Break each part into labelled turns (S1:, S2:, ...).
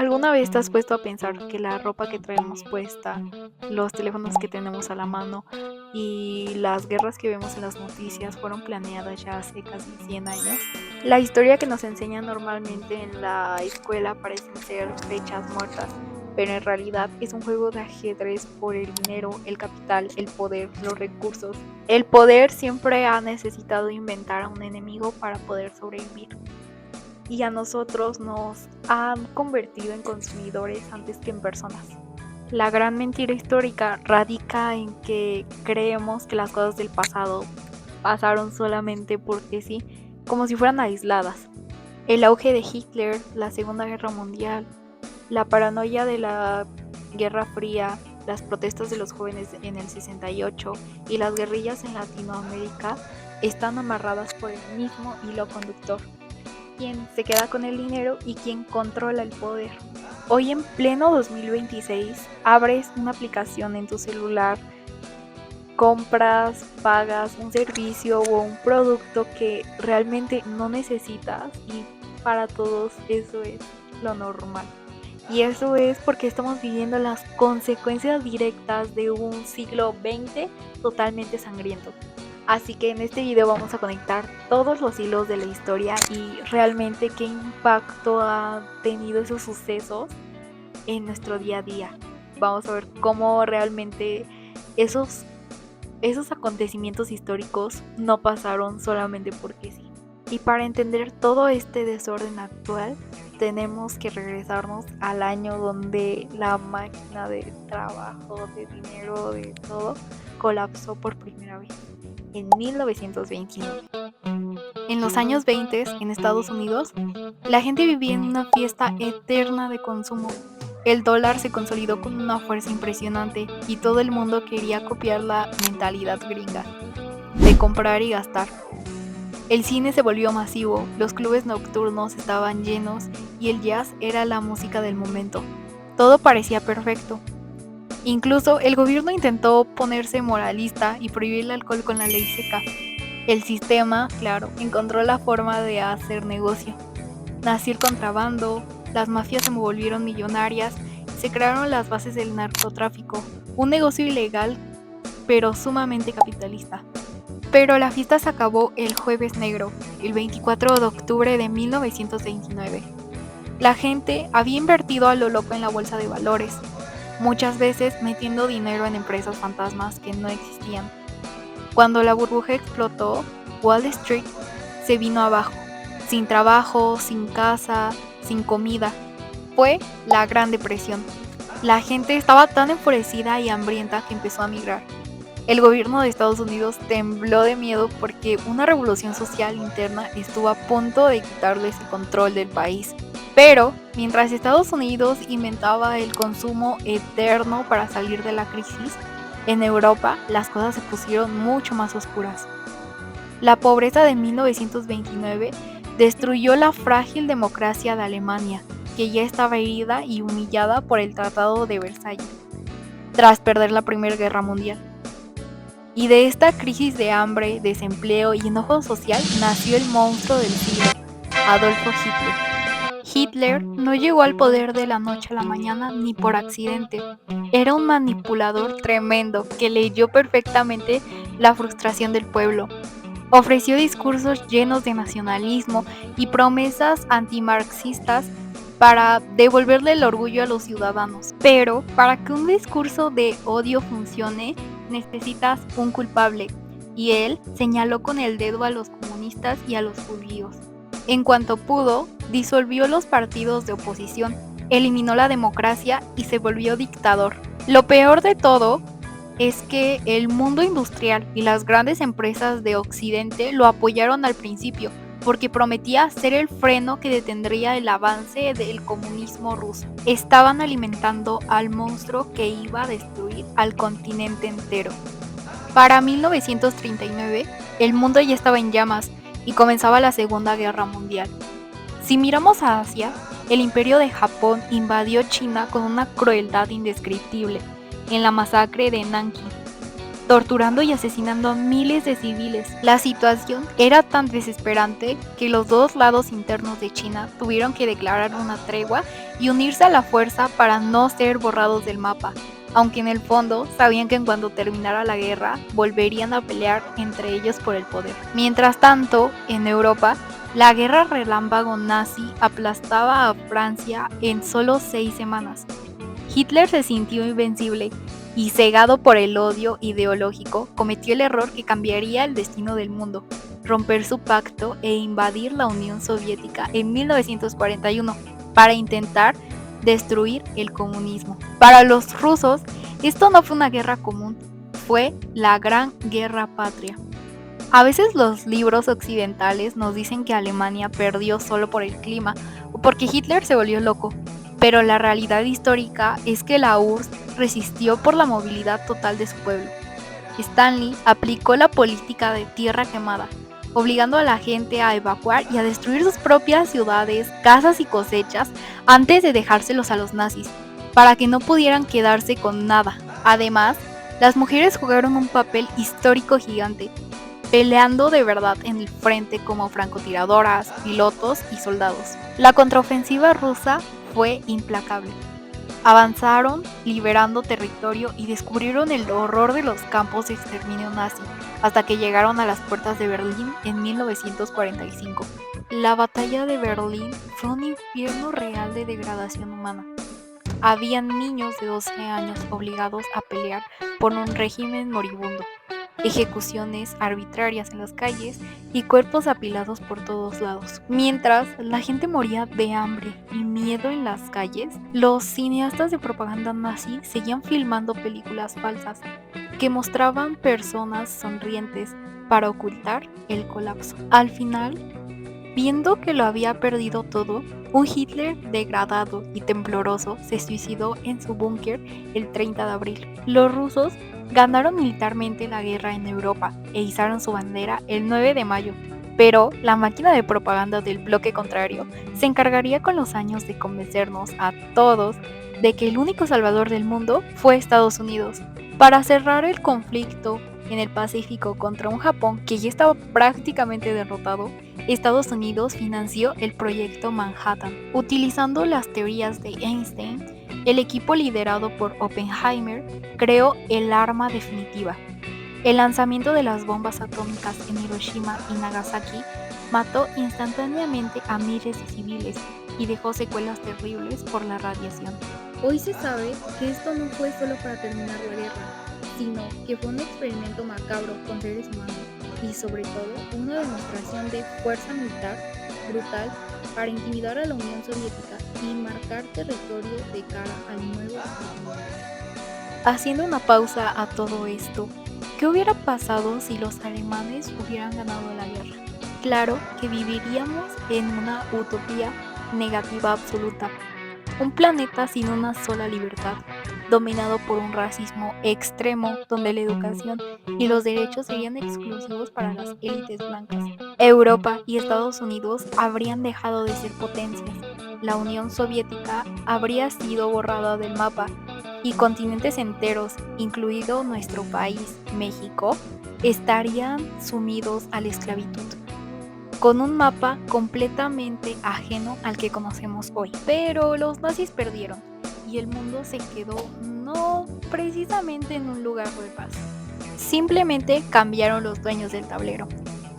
S1: ¿Alguna vez te has puesto a pensar que la ropa que traemos puesta, los teléfonos que tenemos a la mano y las guerras que vemos en las noticias fueron planeadas ya hace casi 100 años? La historia que nos enseñan normalmente en la escuela parecen ser fechas muertas, pero en realidad es un juego de ajedrez por el dinero, el capital, el poder, los recursos. El poder siempre ha necesitado inventar a un enemigo para poder sobrevivir. Y a nosotros nos han convertido en consumidores antes que en personas. La gran mentira histórica radica en que creemos que las cosas del pasado pasaron solamente porque sí, como si fueran aisladas. El auge de Hitler, la Segunda Guerra Mundial, la paranoia de la Guerra Fría, las protestas de los jóvenes en el 68 y las guerrillas en Latinoamérica están amarradas por el mismo hilo conductor: quién se queda con el dinero y quién controla el poder. Hoy en pleno 2026 abres una aplicación en tu celular, compras, pagas un servicio o un producto que realmente no necesitas y para todos eso es lo normal. Y eso es porque estamos viviendo las consecuencias directas de un siglo XX totalmente sangriento. Así que en este video vamos a conectar todos los hilos de la historia y realmente qué impacto han tenido esos sucesos en nuestro día a día. Vamos a ver cómo realmente esos, esos acontecimientos históricos no pasaron solamente porque sí. Y para entender todo este desorden actual, tenemos que regresarnos al año donde la máquina de trabajo, de dinero, de todo, colapsó por primera vez, en 1929. En los años 20, en Estados Unidos, la gente vivía en una fiesta eterna de consumo. El dólar se consolidó con una fuerza impresionante y todo el mundo quería copiar la mentalidad gringa de comprar y gastar. El cine se volvió masivo, los clubes nocturnos estaban llenos y el jazz era la música del momento. Todo parecía perfecto. Incluso el gobierno intentó ponerse moralista y prohibir el alcohol con la ley seca. El sistema, claro, encontró la forma de hacer negocio. Nació el contrabando, las mafias se volvieron millonarias y se crearon las bases del narcotráfico, un negocio ilegal pero sumamente capitalista. Pero la fiesta se acabó el Jueves Negro, el 24 de octubre de 1929. La gente había invertido a lo loco en la bolsa de valores, muchas veces metiendo dinero en empresas fantasmas que no existían. Cuando la burbuja explotó, Wall Street se vino abajo, sin trabajo, sin casa, sin comida. Fue la Gran Depresión. La gente estaba tan enfurecida y hambrienta que empezó a migrar. El gobierno de Estados Unidos tembló de miedo porque una revolución social interna estuvo a punto de quitarles el control del país. Pero, mientras Estados Unidos inventaba el consumo eterno para salir de la crisis, en Europa las cosas se pusieron mucho más oscuras. La pobreza de 1929 destruyó la frágil democracia de Alemania, que ya estaba herida y humillada por el Tratado de Versalles, tras perder la Primera Guerra Mundial. Y de esta crisis de hambre, desempleo y enojo social nació el monstruo del siglo, Adolfo Hitler. Hitler no llegó al poder de la noche a la mañana ni por accidente. Era un manipulador tremendo que leyó perfectamente la frustración del pueblo. Ofreció discursos llenos de nacionalismo y promesas antimarxistas para devolverle el orgullo a los ciudadanos. Pero para que un discurso de odio funcione, necesitas un culpable, y él señaló con el dedo a los comunistas y a los judíos. En cuanto pudo, disolvió los partidos de oposición, eliminó la democracia y se volvió dictador. Lo peor de todo es que el mundo industrial y las grandes empresas de Occidente lo apoyaron al principio, porque prometía ser el freno que detendría el avance del comunismo ruso. Estaban alimentando al monstruo que iba a destruir al continente entero. Para 1939, el mundo ya estaba en llamas y comenzaba la Segunda Guerra Mundial. Si miramos a Asia, el imperio de Japón invadió China con una crueldad indescriptible en la masacre de Nankín. torturando y asesinando a miles de civiles. La situación era tan desesperante que los dos lados internos de China tuvieron que declarar una tregua y unirse a la fuerza para no ser borrados del mapa, aunque en el fondo sabían que en cuanto terminara la guerra volverían a pelear entre ellos por el poder. Mientras tanto, en Europa, la guerra relámpago nazi aplastaba a Francia en solo 6 semanas. Hitler se sintió invencible y, cegado por el odio ideológico, cometió el error que cambiaría el destino del mundo: romper su pacto e invadir la Unión Soviética en 1941 para intentar destruir el comunismo. Para los rusos, esto no fue una guerra común, fue la Gran Guerra Patria. A veces los libros occidentales nos dicen que Alemania perdió solo por el clima o porque Hitler se volvió loco, pero la realidad histórica es que la URSS resistió por la movilidad total de su pueblo. Stanley aplicó la política de tierra quemada, obligando a la gente a evacuar y a destruir sus propias ciudades, casas y cosechas antes de dejárselos a los nazis, para que no pudieran quedarse con nada. Además, las mujeres jugaron un papel histórico gigante, peleando de verdad en el frente como francotiradoras, pilotos y soldados. La contraofensiva rusa fue implacable. Avanzaron liberando territorio y descubrieron el horror de los campos de exterminio nazi, hasta que llegaron a las puertas de Berlín en 1945. La batalla de Berlín fue un infierno real de degradación humana. Habían niños de 12 años obligados a pelear por un régimen moribundo, ejecuciones arbitrarias en las calles y cuerpos apilados por todos lados. Mientras la gente moría de hambre y miedo en las calles, los cineastas de propaganda nazi seguían filmando películas falsas que mostraban personas sonrientes para ocultar el colapso. Al final, viendo que lo había perdido todo, un Hitler degradado y tembloroso se suicidó en su búnker el 30 de abril. Los rusos ganaron militarmente la guerra en Europa e izaron su bandera el 9 de mayo, pero la máquina de propaganda del bloque contrario se encargaría con los años de convencernos a todos de que el único salvador del mundo fue Estados Unidos. Para cerrar el conflicto en el Pacífico contra un Japón que ya estaba prácticamente derrotado, Estados Unidos financió el proyecto Manhattan. Utilizando las teorías de Einstein, el equipo liderado por Oppenheimer creó el arma definitiva. El lanzamiento de las bombas atómicas en Hiroshima y Nagasaki mató instantáneamente a miles de civiles y dejó secuelas terribles por la radiación. Hoy se sabe que esto no fue solo para terminar la guerra, sino que fue un experimento macabro con seres humanos y, sobre todo, una demostración de fuerza militar brutal para intimidar a la Unión Soviética y marcar territorio de cara al nuevo mundo. Haciendo una pausa a todo esto, ¿qué hubiera pasado si los alemanes hubieran ganado la guerra? Claro que viviríamos en una utopía negativa absoluta, un planeta sin una sola libertad, dominado por un racismo extremo donde la educación y los derechos serían exclusivos para las élites blancas. Europa y Estados Unidos habrían dejado de ser potencias, la Unión Soviética habría sido borrada del mapa y continentes enteros, incluido nuestro país, México, estarían sumidos a la esclavitud, con un mapa completamente ajeno al que conocemos hoy. Pero los nazis perdieron y el mundo se quedó no precisamente en un lugar de paz. Simplemente cambiaron los dueños del tablero.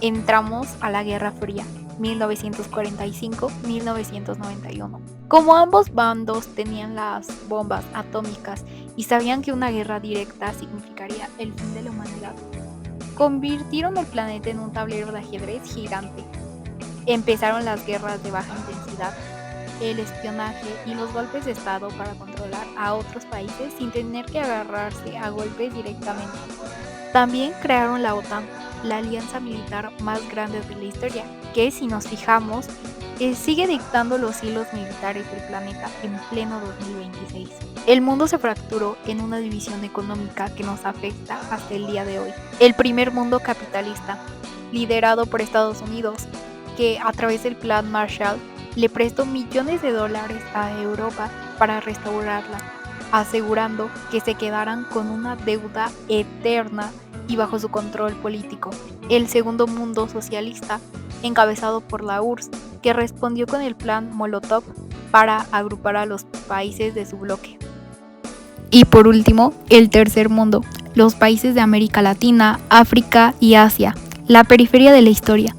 S1: Entramos a la Guerra Fría, 1945-1991. Como ambos bandos tenían las bombas atómicas y sabían que una guerra directa significaría el fin de la humanidad, convirtieron el planeta en un tablero de ajedrez gigante. Empezaron las guerras de baja intensidad, el espionaje y los golpes de estado para controlar a otros países sin tener que agarrarse a golpes directamente. También crearon la OTAN, la alianza militar más grande de la historia, que, si nos fijamos, sigue dictando los hilos militares del planeta en pleno 2026. El mundo se fracturó en una división económica que nos afecta hasta el día de hoy. El primer mundo capitalista, liderado por Estados Unidos, que a través del Plan Marshall le prestó millones de dólares a Europa para restaurarla. asegurando que se quedaran con una deuda eterna y bajo su control político. El Segundo Mundo Socialista, encabezado por la URSS, que respondió con el Plan Molotov para agrupar a los países de su bloque. Y por último, el Tercer Mundo, los países de América Latina, África y Asia, la periferia de la historia.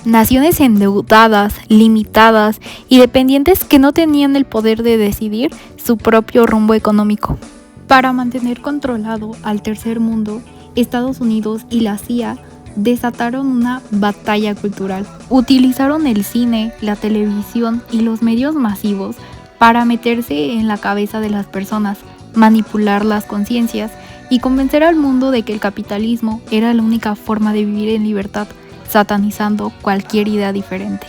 S1: Naciones endeudadas, limitadas y dependientes que no tenían el poder de decidir su propio rumbo económico. Para mantener controlado al Tercer Mundo, Estados Unidos y la CIA desataron una batalla cultural. Utilizaron el cine, la televisión y los medios masivos para meterse en la cabeza de las personas, manipular las conciencias y convencer al mundo de que el capitalismo era la única forma de vivir en libertad, satanizando cualquier idea diferente.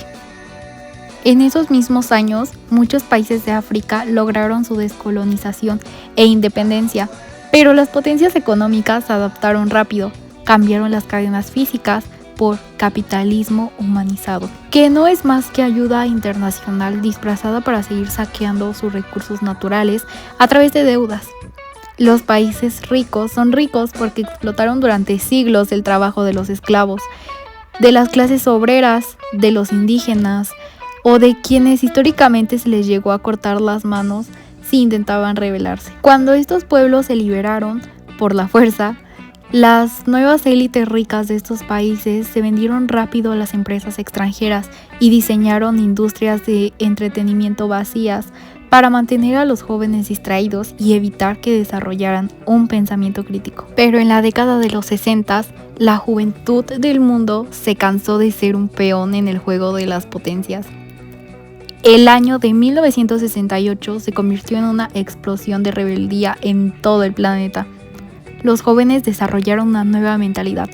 S1: En esos mismos años, muchos países de África lograron su descolonización e independencia, pero las potencias económicas se adaptaron rápido, cambiaron las cadenas físicas por capitalismo humanizado, que no es más que ayuda internacional disfrazada para seguir saqueando sus recursos naturales a través de deudas. Los países ricos son ricos porque explotaron durante siglos el trabajo de los esclavos, de las clases obreras, de los indígenas o de quienes históricamente se les llegó a cortar las manos si intentaban rebelarse. Cuando estos pueblos se liberaron por la fuerza, las nuevas élites ricas de estos países se vendieron rápido a las empresas extranjeras y diseñaron industrias de entretenimiento vacías para mantener a los jóvenes distraídos y evitar que desarrollaran un pensamiento crítico. Pero en la década de los 60, la juventud del mundo se cansó de ser un peón en el juego de las potencias. El año de 1968 se convirtió en una explosión de rebeldía en todo el planeta. Los jóvenes desarrollaron una nueva mentalidad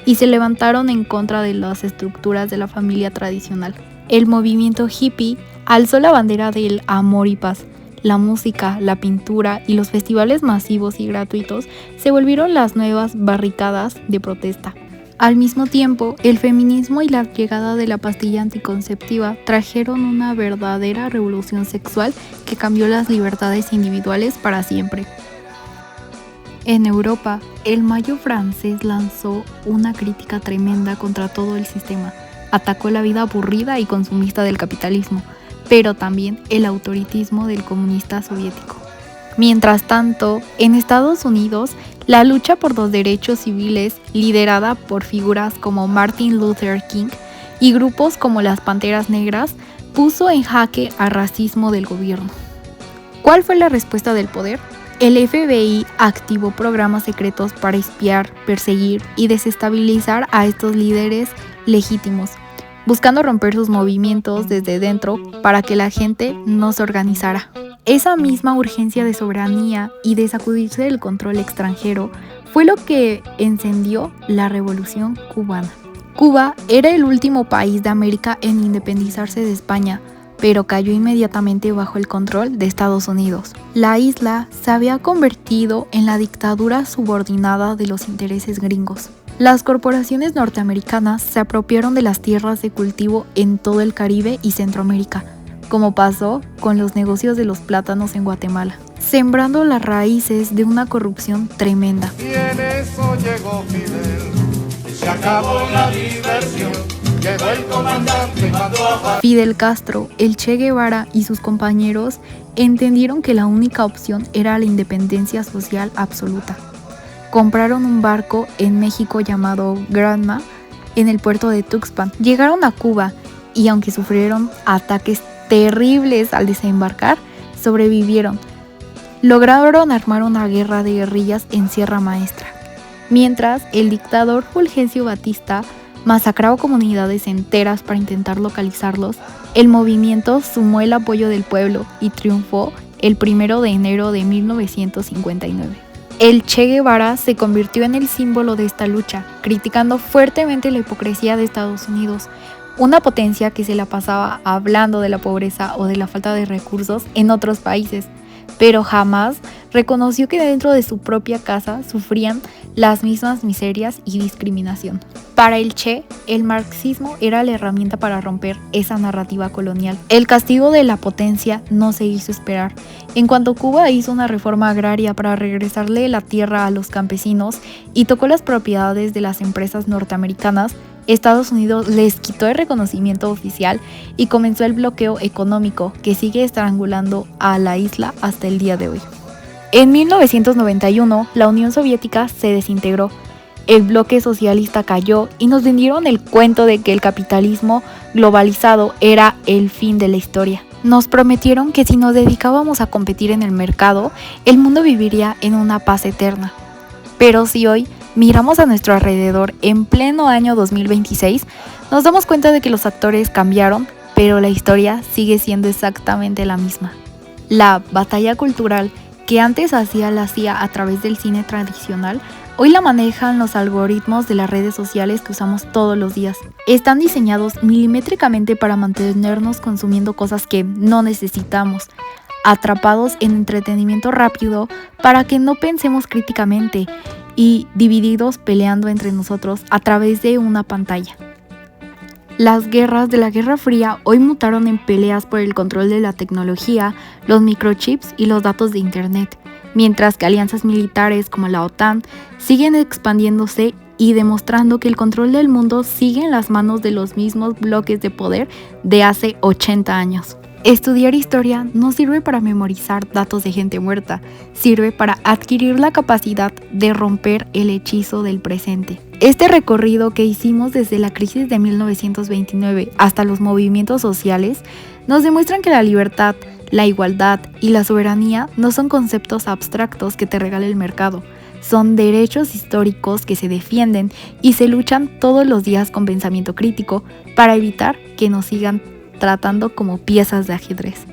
S1: y se levantaron en contra de las estructuras de la familia tradicional. El movimiento hippie alzó la bandera del amor y paz. La música, la pintura y los festivales masivos y gratuitos se volvieron las nuevas barricadas de protesta. Al mismo tiempo, el feminismo y la llegada de la pastilla anticonceptiva trajeron una verdadera revolución sexual que cambió las libertades individuales para siempre. En Europa, el Mayo francés lanzó una crítica tremenda contra todo el sistema. Atacó la vida aburrida y consumista del capitalismo, pero también el autoritarismo del comunista soviético. Mientras tanto, en Estados Unidos, la lucha por los derechos civiles, liderada por figuras como Martin Luther King y grupos como las Panteras Negras, puso en jaque al racismo del gobierno. ¿Cuál fue la respuesta del poder? El FBI activó programas secretos para espiar, perseguir y desestabilizar a estos líderes legítimos, buscando romper sus movimientos desde dentro para que la gente no se organizara. Esa misma urgencia de soberanía y de sacudirse del control extranjero fue lo que encendió la Revolución Cubana. Cuba era el último país de América en independizarse de España, pero cayó inmediatamente bajo el control de Estados Unidos. La isla se había convertido en la dictadura subordinada de los intereses gringos. Las corporaciones norteamericanas se apropiaron de las tierras de cultivo en todo el Caribe y Centroamérica, como pasó con los negocios de los plátanos en Guatemala, sembrando las raíces de una corrupción tremenda.
S2: Y en eso llegó Fidel, se acabó la diversión. Llegó el comandante, mandó a
S1: Fidel Castro, el Che Guevara y sus compañeros entendieron que la única opción era la independencia social absoluta. Compraron un barco en México llamado Granma en el puerto de Tuxpan. Llegaron a Cuba y aunque sufrieron ataques terribles al desembarcar, sobrevivieron. Lograron armar una guerra de guerrillas en Sierra Maestra. Mientras, el dictador Fulgencio Batista masacraba comunidades enteras para intentar localizarlos, el movimiento sumó el apoyo del pueblo y triunfó el 1 de enero de 1959. El Che Guevara se convirtió en el símbolo de esta lucha, criticando fuertemente la hipocresía de Estados Unidos, una potencia que se la pasaba hablando de la pobreza o de la falta de recursos en otros países, pero jamás reconoció que dentro de su propia casa sufrían las mismas miserias y discriminación. Para el Che, el marxismo era la herramienta para romper esa narrativa colonial. El castigo de la potencia no se hizo esperar. En cuanto Cuba hizo una reforma agraria para regresarle la tierra a los campesinos y tocó las propiedades de las empresas norteamericanas, Estados Unidos les quitó el reconocimiento oficial y comenzó el bloqueo económico que sigue estrangulando a la isla hasta el día de hoy. En 1991, la Unión Soviética se desintegró, el bloque socialista cayó y nos vendieron el cuento de que el capitalismo globalizado era el fin de la historia. Nos prometieron que si nos dedicábamos a competir en el mercado, el mundo viviría en una paz eterna. Pero si hoy miramos a nuestro alrededor en pleno año 2026, nos damos cuenta de que los actores cambiaron, pero la historia sigue siendo exactamente la misma. La batalla cultural que antes hacía la CIA a través del cine tradicional, hoy la manejan los algoritmos de las redes sociales que usamos todos los días. Están diseñados milimétricamente para mantenernos consumiendo cosas que no necesitamos, atrapados en entretenimiento rápido para que no pensemos críticamente y divididos peleando entre nosotros a través de una pantalla. Las guerras de la Guerra Fría hoy mutaron en peleas por el control de la tecnología, los microchips y los datos de Internet, mientras que alianzas militares como la OTAN siguen expandiéndose y demostrando que el control del mundo sigue en las manos de los mismos bloques de poder de hace 80 años. Estudiar historia no sirve para memorizar datos de gente muerta, sirve para adquirir la capacidad de romper el hechizo del presente. Este recorrido que hicimos desde la crisis de 1929 hasta los movimientos sociales nos demuestran que la libertad, la igualdad y la soberanía no son conceptos abstractos que te regala el mercado, son derechos históricos que se defienden y se luchan todos los días con pensamiento crítico para evitar que nos sigan tratando como piezas de ajedrez.